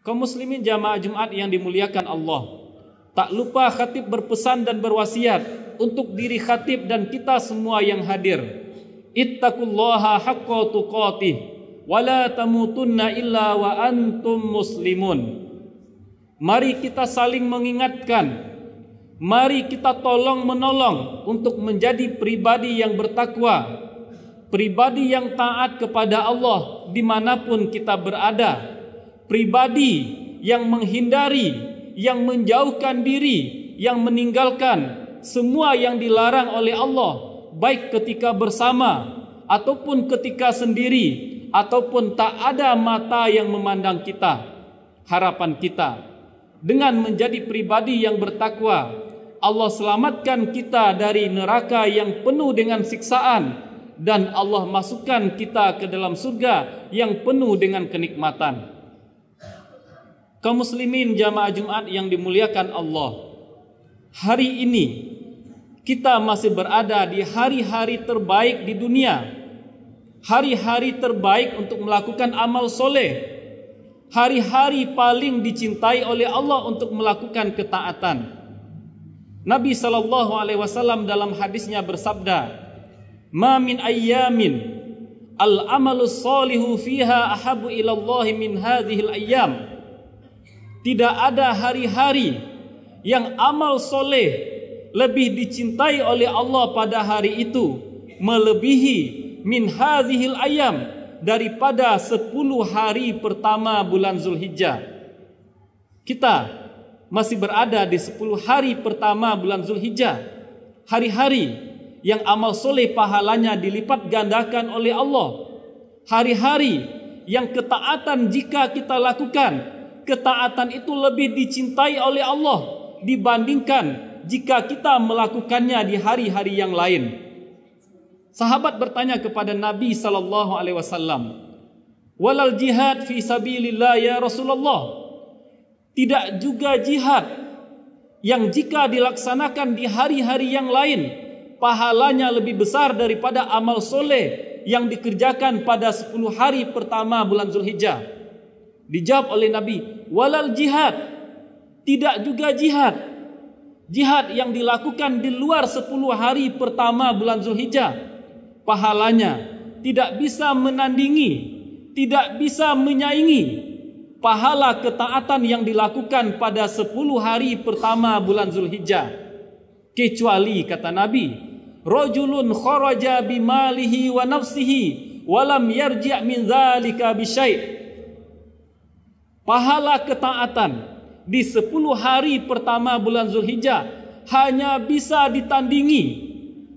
Kaum muslimin jamaah Jumat yang dimuliakan Allah, tak lupa khatib berpesan dan berwasiat untuk diri khatib dan kita semua yang hadir. Ittaqullaha haqqa tuqatih wa la tamutunna illa wa antum muslimun. Mari kita saling mengingatkan, mari kita tolong menolong untuk menjadi pribadi yang bertakwa, pribadi yang taat kepada Allah dimanapun kita berada, pribadi yang menghindari, yang menjauhkan diri, yang meninggalkan semua yang dilarang oleh Allah, baik ketika bersama ataupun ketika sendiri, ataupun tak ada mata yang memandang kita. Harapan kita dengan menjadi pribadi yang bertakwa, Allah selamatkan kita dari neraka yang penuh dengan siksaan, dan Allah masukkan kita ke dalam surga yang penuh dengan kenikmatan. Kaum muslimin jamaah Jumat yang dimuliakan Allah, hari ini kita masih berada di hari-hari terbaik di dunia, hari-hari terbaik untuk melakukan amal soleh, hari-hari paling dicintai oleh Allah untuk melakukan ketaatan. Nabi SAW dalam hadisnya bersabda, "Ma min ayyamin al-amalus solihu fiha ahabu ilallahi min hadhil ayyam." Tidak ada hari-hari yang amal soleh lebih dicintai oleh Allah pada hari itu melebihi min hadhil ayyam, daripada 10 hari pertama bulan Zulhijjah. Kita masih berada di 10 hari pertama bulan Zulhijjah, hari-hari yang amal soleh pahalanya dilipat gandakan oleh Allah, hari-hari yang ketaatan jika kita lakukan, ketaatan itu lebih dicintai oleh Allah dibandingkan jika kita melakukannya di hari-hari yang lain. Sahabat bertanya kepada Nabi SAW, "Walal jihad fi sabilillah ya Rasulullah?" Tidak juga jihad yang jika dilaksanakan di hari-hari yang lain pahalanya lebih besar daripada amal soleh yang dikerjakan pada 10 hari pertama bulan Zulhijjah? Dijawab oleh Nabi, "Walal jihad." Tidak juga jihad, jihad yang dilakukan di luar 10 hari pertama bulan Zulhijjah, pahalanya tidak bisa menandingi, tidak bisa menyaingi pahala ketaatan yang dilakukan pada 10 hari pertama bulan Zulhijjah. Kecuali, kata Nabi, "Rajulun kharaja bimalihi wa nafsihi walam yarji' min dzalika bisyai'." Pahala ketaatan di 10 hari pertama bulan Zulhijjah hanya bisa ditandingi,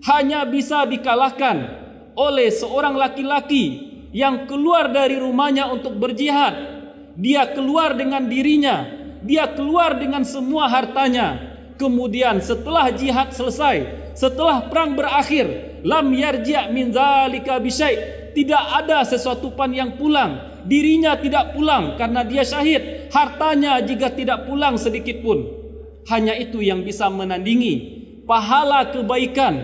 hanya bisa dikalahkan oleh seorang laki-laki yang keluar dari rumahnya untuk berjihad. Dia keluar dengan dirinya, dia keluar dengan semua hartanya. Kemudian setelah jihad selesai, setelah perang berakhir, lam yarji' min dzalika bisyai', tidak ada sesuatu pun yang pulang. Dirinya tidak pulang karena dia syahid, hartanya juga tidak pulang sedikit pun. Hanya itu yang bisa menandingi pahala kebaikan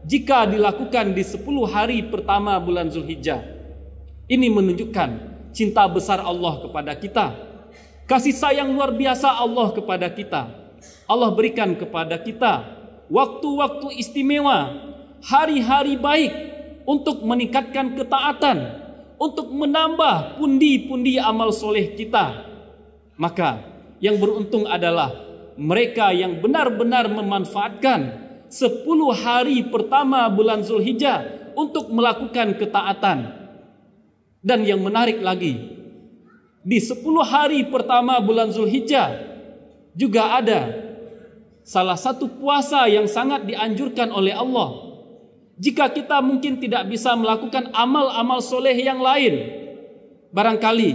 jika dilakukan di 10 hari pertama bulan Zulhijjah. Ini menunjukkan cinta besar Allah kepada kita, kasih sayang luar biasa Allah kepada kita. Allah berikan kepada kita waktu-waktu istimewa, hari-hari baik untuk meningkatkan ketaatan, untuk menambah pundi-pundi amal soleh kita. Maka yang beruntung adalah mereka yang benar-benar memanfaatkan 10 hari pertama bulan Zulhijjah untuk melakukan ketaatan. Dan yang menarik lagi, di 10 hari pertama bulan Zulhijjah juga ada salah satu puasa yang sangat dianjurkan oleh Allah. Jika kita mungkin tidak bisa melakukan amal-amal soleh yang lain, barangkali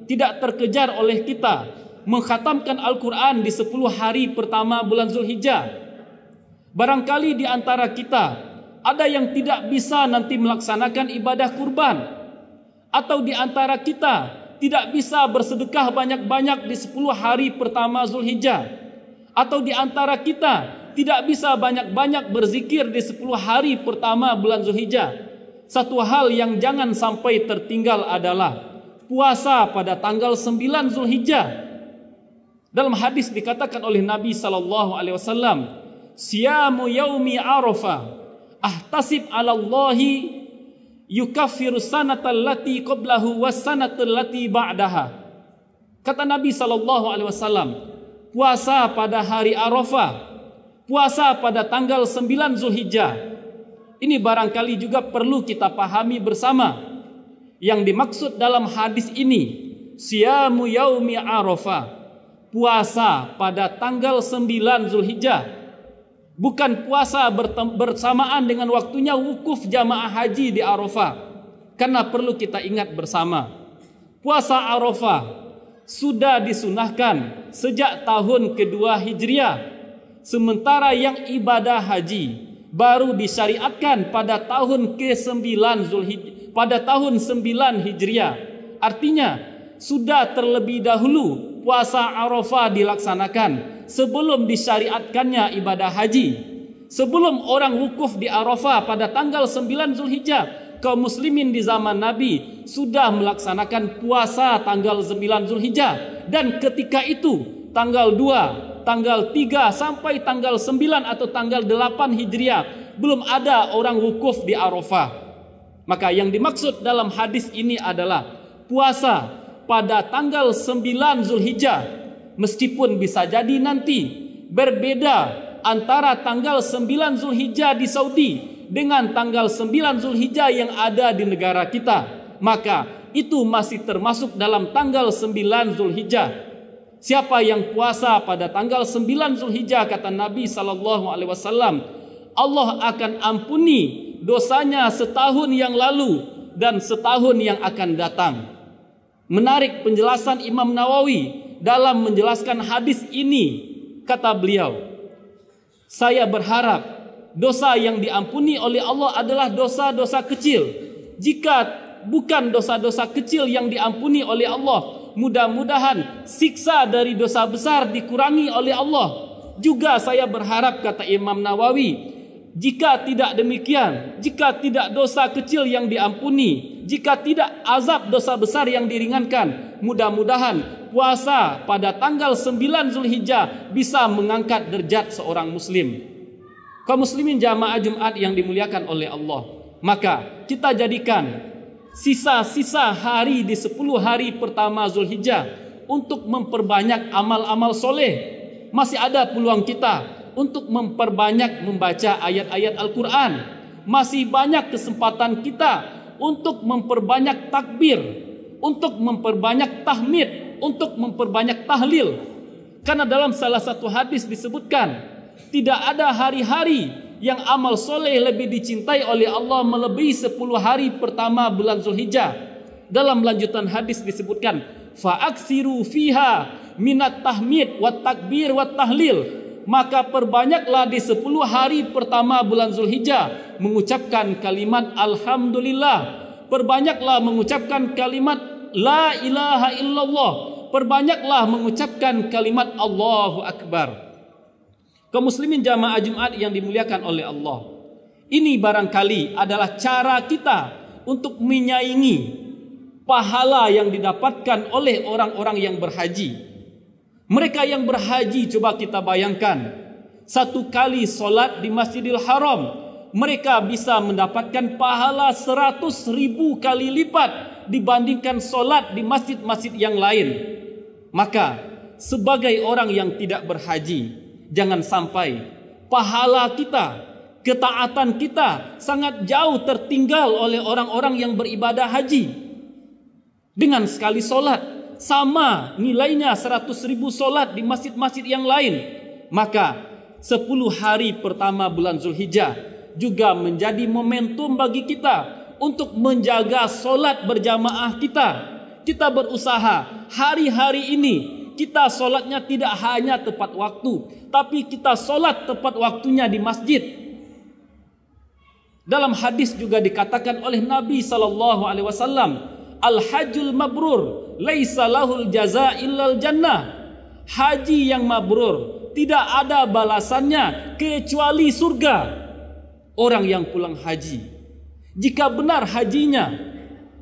tidak terkejar oleh kita mengkhatamkan Al-Quran di 10 hari pertama bulan Zulhijjah. Barangkali di antara kita ada yang tidak bisa nanti melaksanakan ibadah kurban, atau di antara kita tidak bisa bersedekah banyak-banyak di 10 hari pertama Zulhijjah, atau di antara kita tidak bisa banyak-banyak berzikir di 10 hari pertama bulan Zulhijjah. Satu hal yang jangan sampai tertinggal adalah puasa pada tanggal 9 Zulhijjah Dalam hadis dikatakan oleh Nabi sallallahu alaihi wasallam, "Siyamu yaumi Arafah ahtasib 'ala Allahi yukaffiru sanatal lati qablahu was sanatal lati ba'daha." Kata Nabi sallallahu alaihi wasallam, puasa pada hari Arafah, puasa pada tanggal 9 Zulhijjah, ini barangkali juga perlu kita pahami bersama. Yang dimaksud dalam hadis ini, siyamu yaumi Arafah, puasa pada tanggal 9 Zulhijjah, bukan puasa bersamaan dengan waktunya wukuf jamaah haji di Arafah. Karena perlu kita ingat bersama, puasa Arafah sudah disunahkan sejak tahun kedua Hijriah, sementara yang ibadah haji baru disyariatkan pada tahun ke-9 Zulhijjah, pada tahun 9 Hijriah. Artinya sudah terlebih dahulu puasa Arafah dilaksanakan sebelum disyariatkannya ibadah haji. Sebelum orang wukuf di Arafah pada tanggal 9 Zulhijjah, kaum muslimin di zaman Nabi sudah melaksanakan puasa tanggal 9 Zulhijjah. Dan ketika itu tanggal 2, tanggal 3 sampai tanggal 9 atau tanggal 8 Hijriah belum ada orang wukuf di Arafah. Maka yang dimaksud dalam hadis ini adalah puasa pada tanggal 9 Zulhijjah, meskipun bisa jadi nanti berbeda antara tanggal 9 Zulhijjah di Saudi dengan tanggal 9 Zulhijjah yang ada di negara kita, maka itu masih termasuk dalam tanggal 9 Zulhijjah. Siapa yang puasa pada tanggal 9 Zulhijjah, kata Nabi sallallahu alaihi wasallam, Allah akan ampuni dosanya setahun yang lalu dan setahun yang akan datang. Menarik penjelasan Imam Nawawi dalam menjelaskan hadis ini, kata beliau, saya berharap dosa yang diampuni oleh Allah adalah dosa-dosa kecil. Jika bukan dosa-dosa kecil yang diampuni oleh Allah, mudah-mudahan siksa dari dosa besar dikurangi oleh Allah. Juga saya berharap, kata Imam Nawawi, jika tidak demikian, jika tidak dosa kecil yang diampuni, jika tidak azab dosa besar yang diringankan, mudah-mudahan puasa pada tanggal 9 Zulhijjah bisa mengangkat derajat seorang muslim. Kaum muslimin jamaah Jumat yang dimuliakan oleh Allah, maka kita jadikan sisa-sisa hari di 10 hari pertama Zulhijjah untuk memperbanyak amal-amal soleh. Masih ada peluang kita untuk memperbanyak membaca ayat-ayat Al-Quran. Masih banyak kesempatan kita untuk memperbanyak takbir, untuk memperbanyak tahmid, untuk memperbanyak tahlil. Karena dalam salah satu hadis disebutkan, tidak ada hari-hari yang amal soleh lebih dicintai oleh Allah melebihi 10 hari pertama bulan Zulhijjah. Dalam lanjutan hadis disebutkan, fa'aksiru fiha minat tahmid wat takbir wat tahlil. Maka perbanyaklah di 10 hari pertama bulan Zulhijjah mengucapkan kalimat Alhamdulillah. Perbanyaklah mengucapkan kalimat La ilaha illallah. Perbanyaklah mengucapkan kalimat Allahu Akbar. Kaum muslimin jamaah Jumat yang dimuliakan oleh Allah, ini barangkali adalah cara kita untuk menyaingi pahala yang didapatkan oleh orang-orang yang berhaji. Mereka yang berhaji, coba kita bayangkan, satu kali solat di Masjidil Haram, mereka bisa mendapatkan pahala 100.000 kali lipat dibandingkan solat di masjid-masjid yang lain. Maka sebagai orang yang tidak berhaji, jangan sampai pahala kita, ketaatan kita sangat jauh tertinggal oleh orang-orang yang beribadah haji. Dengan sekali solat sama nilainya 100.000 solat di masjid-masjid yang lain. Maka 10 hari pertama bulan Zulhijjah juga menjadi momentum bagi kita untuk menjaga solat berjamaah kita. Kita berusaha hari-hari ini kita solatnya tidak hanya tepat waktu, tapi kita solat tepat waktunya di masjid. Dalam hadis juga dikatakan oleh Nabi SAW, Al-hajjul mabrur laisa lahul jaza illal jannah. Haji yang mabrur tidak ada balasannya kecuali surga. Orang yang pulang haji, jika benar hajinya,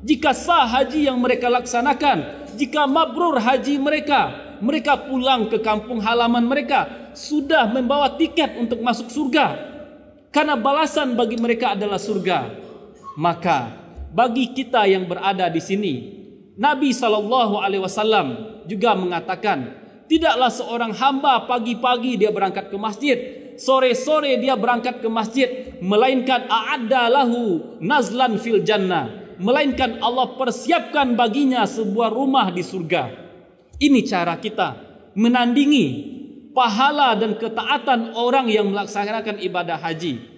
jika sah haji yang mereka laksanakan, jika mabrur haji mereka, mereka pulang ke kampung halaman mereka sudah membawa tiket untuk masuk surga, karena balasan bagi mereka adalah surga. Maka bagi kita yang berada di sini, Nabi SAW juga mengatakan, tidaklah seorang hamba pagi-pagi dia berangkat ke masjid, sore-sore dia berangkat ke masjid, melainkan a'adda lahu nazlan fil jannah, melainkan Allah persiapkan baginya sebuah rumah di surga. Ini cara kita menandingi pahala dan ketaatan orang yang melaksanakan ibadah haji.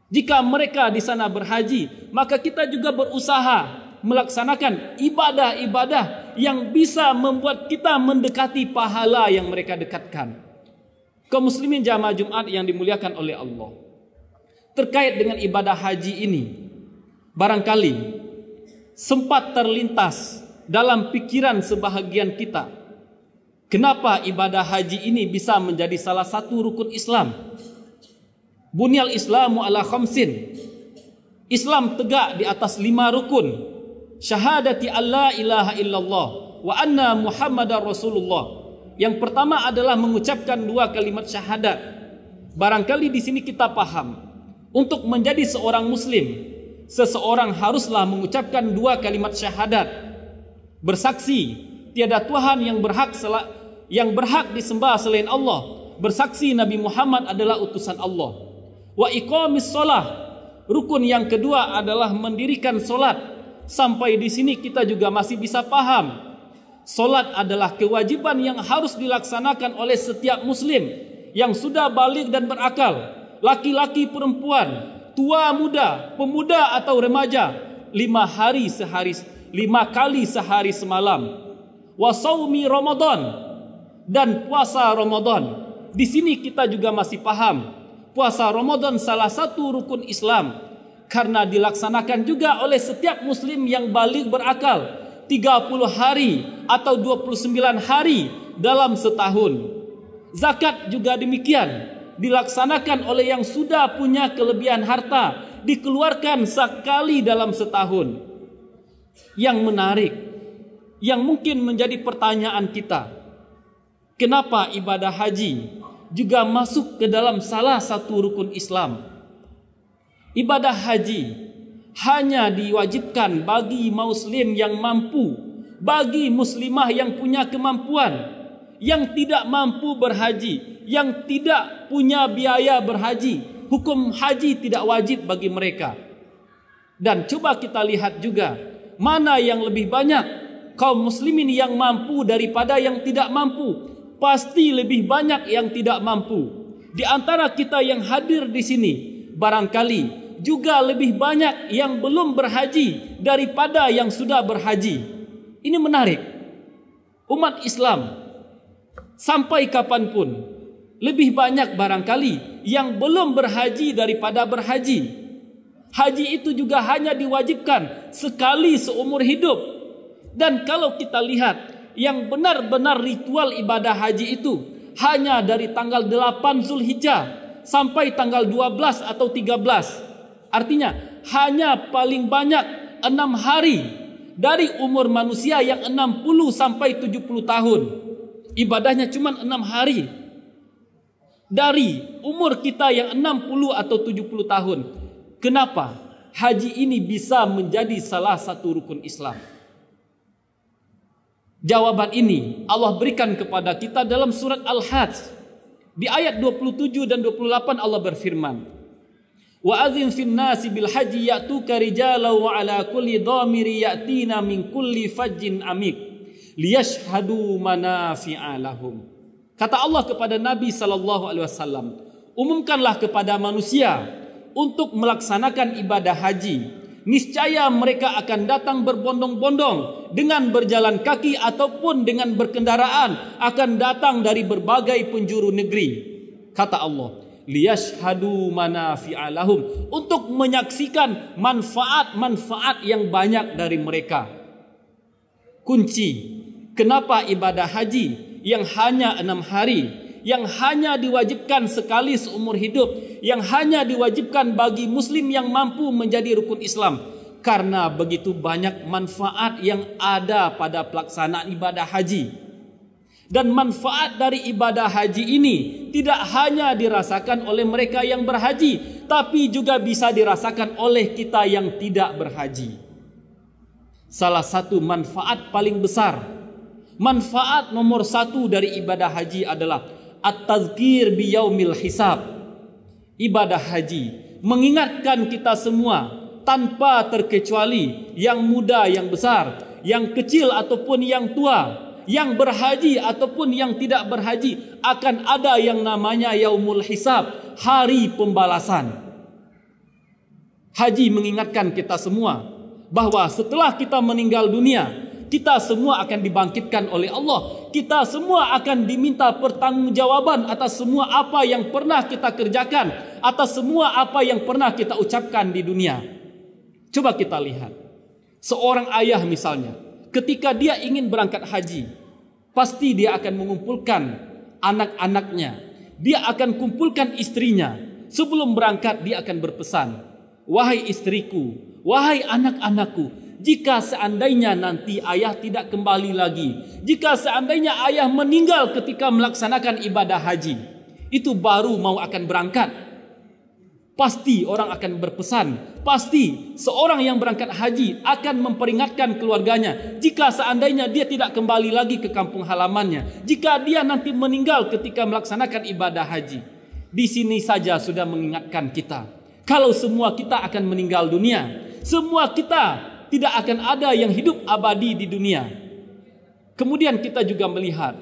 Jika mereka di sana berhaji, maka kita juga berusaha melaksanakan ibadah-ibadah yang bisa membuat kita mendekati pahala yang mereka dekatkan. Kaum muslimin jamaah Jumat yang dimuliakan oleh Allah, terkait dengan ibadah haji ini, barangkali sempat terlintas dalam pikiran sebahagian kita, kenapa ibadah haji ini bisa menjadi salah satu rukun Islam? Bunyal Islamu ala khamsin. Islam tegak di atas 5 rukun. Syahadati alla ilaha illallah wa anna Muhammadar Rasulullah. Yang pertama adalah mengucapkan 2 kalimat syahadat. Barangkali di sini kita paham, untuk menjadi seorang muslim, seseorang haruslah mengucapkan 2 kalimat syahadat. Bersaksi tiada Tuhan yang berhak disembah selain Allah. Bersaksi Nabi Muhammad adalah utusan Allah. Wa iqamis shalah. Rukun yang kedua adalah mendirikan solat. Sampai di sini kita juga masih bisa paham. Solat adalah kewajiban yang harus dilaksanakan oleh setiap muslim yang sudah baligh dan berakal, laki-laki perempuan, tua muda, pemuda atau remaja, 5 kali sehari semalam. Wa shaumi Ramadan, dan puasa Ramadan. Di sini kita juga masih paham, puasa Ramadan salah satu rukun Islam, karena dilaksanakan juga oleh setiap muslim yang baligh berakal 30 hari atau 29 hari dalam setahun. Zakat juga demikian, dilaksanakan oleh yang sudah punya kelebihan harta, dikeluarkan sekali dalam setahun. Yang menarik, yang mungkin menjadi pertanyaan kita, kenapa ibadah haji juga masuk ke dalam salah satu rukun Islam? Ibadah haji hanya diwajibkan bagi muslim yang mampu, bagi muslimah yang punya kemampuan. Yang tidak mampu berhaji, yang tidak punya biaya berhaji, hukum haji tidak wajib bagi mereka. Dan coba kita lihat juga, mana yang lebih banyak kaum muslimin yang mampu daripada yang tidak mampu? Pasti lebih banyak yang tidak mampu. Di antara kita yang hadir di sini, barangkali juga lebih banyak yang belum berhaji daripada yang sudah berhaji. Ini menarik. Umat Islam sampai kapanpun lebih banyak barangkali yang belum berhaji daripada berhaji. Haji itu juga hanya diwajibkan sekali seumur hidup. Dan kalau kita lihat, yang benar-benar ritual ibadah haji itu hanya dari tanggal 8 Zulhijjah sampai tanggal 12 atau 13. Artinya hanya paling banyak 6 hari dari umur manusia yang 60 sampai 70 tahun. Ibadahnya cuma 6 hari. Dari umur kita yang 60 atau 70 tahun. Kenapa haji ini bisa menjadi salah satu rukun Islam? Jawaban ini Allah berikan kepada kita dalam surat Al-Hajj. Di ayat 27 dan 28 Allah berfirman, wa adzin fin nasi bil haji ya'tuka rijalan wa ala kulli dhamiri ya'tina min kulli fajjin amik liyashhadu manafi'a lahum. Kata Allah kepada Nabi SAW, umumkanlah kepada manusia untuk melaksanakan ibadah haji. Niscaya mereka akan datang berbondong-bondong dengan berjalan kaki ataupun dengan berkendaraan, akan datang dari berbagai penjuru negeri. Kata Allah, liyashhadu manafi'a lahum, untuk menyaksikan manfaat-manfaat yang banyak dari mereka. Kunci kenapa ibadah haji yang hanya 6 hari, yang hanya diwajibkan sekali seumur hidup, yang hanya diwajibkan bagi muslim yang mampu menjadi rukun Islam, karena begitu banyak manfaat yang ada pada pelaksanaan ibadah haji. Dan manfaat dari ibadah haji ini tidak hanya dirasakan oleh mereka yang berhaji, tapi juga bisa dirasakan oleh kita yang tidak berhaji. Salah satu manfaat paling besar, manfaat nomor satu dari ibadah haji adalah at-tazkir biyaumil hisab. Ibadah haji mengingatkan kita semua tanpa terkecuali, yang muda, yang besar, yang kecil ataupun yang tua, yang berhaji ataupun yang tidak berhaji, akan ada yang namanya yaumul hisab, hari pembalasan. Haji mengingatkan kita semua bahwa setelah kita meninggal dunia, kita semua akan dibangkitkan oleh Allah. Kita semua akan diminta pertanggungjawaban atas semua apa yang pernah kita kerjakan, atas semua apa yang pernah kita ucapkan di dunia. Coba kita lihat, seorang ayah misalnya, ketika dia ingin berangkat haji, pasti dia akan mengumpulkan anak-anaknya, dia akan kumpulkan istrinya. Sebelum berangkat dia akan berpesan, wahai istriku, wahai anak-anakku, jika seandainya nanti ayah tidak kembali lagi, jika seandainya ayah meninggal ketika melaksanakan ibadah haji, itu baru mau akan berangkat, pasti orang akan berpesan, pasti seorang yang berangkat haji akan memperingatkan keluarganya jika seandainya dia tidak kembali lagi ke kampung halamannya, jika dia nanti meninggal ketika melaksanakan ibadah haji. Di sini saja sudah mengingatkan kita, kalau semua kita akan meninggal dunia, semua kita tidak akan ada yang hidup abadi di dunia. Kemudian kita juga melihat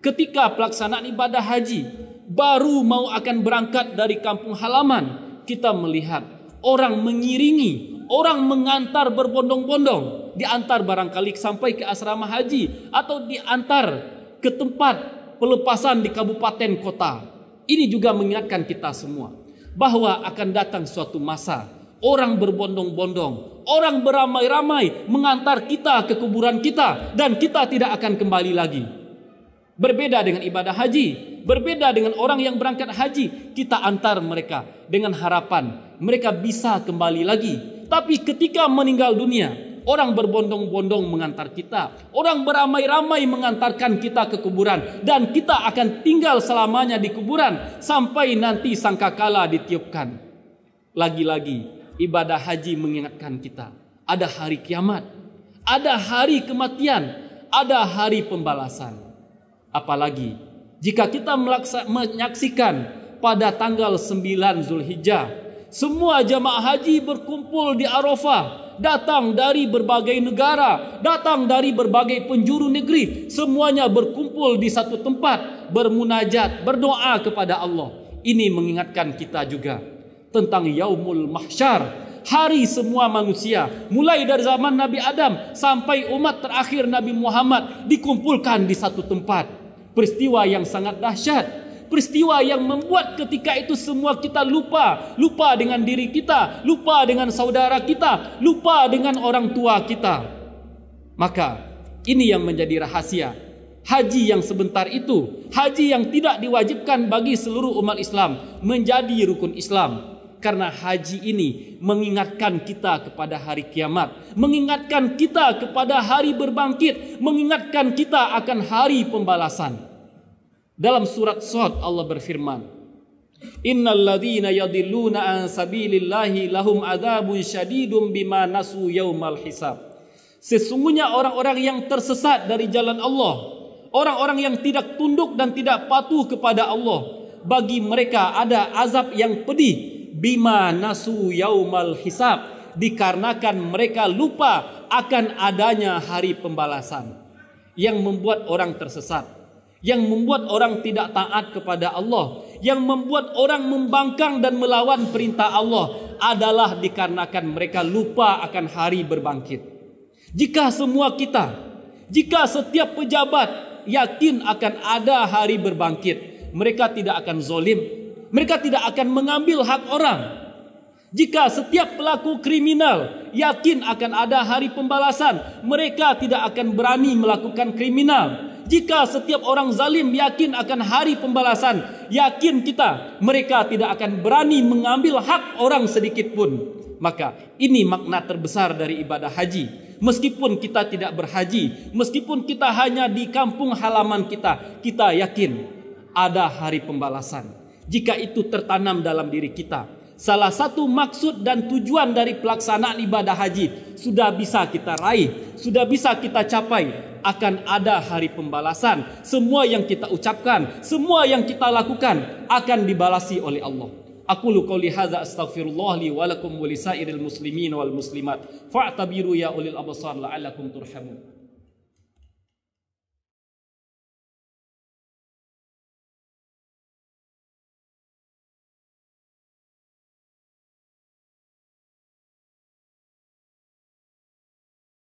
ketika pelaksanaan ibadah haji, baru mau akan berangkat dari kampung halaman, kita melihat orang mengiringi, orang mengantar berbondong-bondong, diantar barangkali sampai ke asrama haji atau diantar ke tempat pelepasan di kabupaten kota. Ini juga mengingatkan kita semua bahwa akan datang suatu masa orang berbondong-bondong, orang beramai-ramai mengantar kita ke kuburan kita, dan kita tidak akan kembali lagi. Berbeda dengan ibadah haji, berbeda dengan orang yang berangkat haji, kita antar mereka dengan harapan mereka bisa kembali lagi. Tapi ketika meninggal dunia, orang berbondong-bondong mengantar kita, orang beramai-ramai mengantarkan kita ke kuburan, dan kita akan tinggal selamanya di kuburan sampai nanti sangkakala ditiupkan. Lagi-lagi ibadah haji mengingatkan kita, ada hari kiamat, ada hari kematian, ada hari pembalasan. Apalagi jika kita menyaksikan pada tanggal 9 Zulhijjah, semua jamaah haji berkumpul di Arafah, datang dari berbagai negara, datang dari berbagai penjuru negeri, semuanya berkumpul di satu tempat, bermunajat, berdoa kepada Allah. Ini mengingatkan kita juga tentang yaumul mahsyar, hari semua manusia, mulai dari zaman Nabi Adam sampai umat terakhir Nabi Muhammad dikumpulkan di satu tempat. Peristiwa yang sangat dahsyat, peristiwa yang membuat ketika itu semua kita lupa dengan diri kita, lupa dengan saudara kita, lupa dengan orang tua kita. Maka ini yang menjadi rahasia haji yang sebentar itu, haji yang tidak diwajibkan bagi seluruh umat Islam, menjadi rukun Islam. Karena haji ini mengingatkan kita kepada hari kiamat, mengingatkan kita kepada hari berbangkit, mengingatkan kita akan hari pembalasan. Dalam surat Shad Allah berfirman, Innal ladzina yadilluna an sabilillahi lahum adzabun syadidun bima nasu yaumal hisab. Sesungguhnya orang-orang yang tersesat dari jalan Allah, orang-orang yang tidak tunduk dan tidak patuh kepada Allah, bagi mereka ada azab yang pedih, bima nasu yaumal hisab, dikarenakan mereka lupa akan adanya hari pembalasan. Yang membuat orang tersesat, yang membuat orang tidak taat kepada Allah, yang membuat orang membangkang dan melawan perintah Allah adalah dikarenakan mereka lupa akan hari berbangkit. Jika semua kita, jika setiap pejabat yakin akan ada hari berbangkit, mereka tidak akan zalim, mereka tidak akan mengambil hak orang. Jika setiap pelaku kriminal yakin akan ada hari pembalasan, mereka tidak akan berani melakukan kriminal. Jika setiap orang zalim yakin akan hari pembalasan, yakin kita mereka tidak akan berani mengambil hak orang sedikit pun. Maka ini makna terbesar dari ibadah haji. Meskipun kita tidak berhaji, meskipun kita hanya di kampung halaman kita, kita yakin ada hari pembalasan. Jika itu tertanam dalam diri kita, salah satu maksud dan tujuan dari pelaksanaan ibadah haji sudah bisa kita raih, sudah bisa kita capai. Akan ada hari pembalasan. Semua yang kita ucapkan, semua yang kita lakukan akan dibalasi oleh Allah. Aqulu qouli hadza astaghfirullah li wa lakum wa lisairil muslimin wal muslimat fa'tabiru ya ulil absar la'allakum turhamun.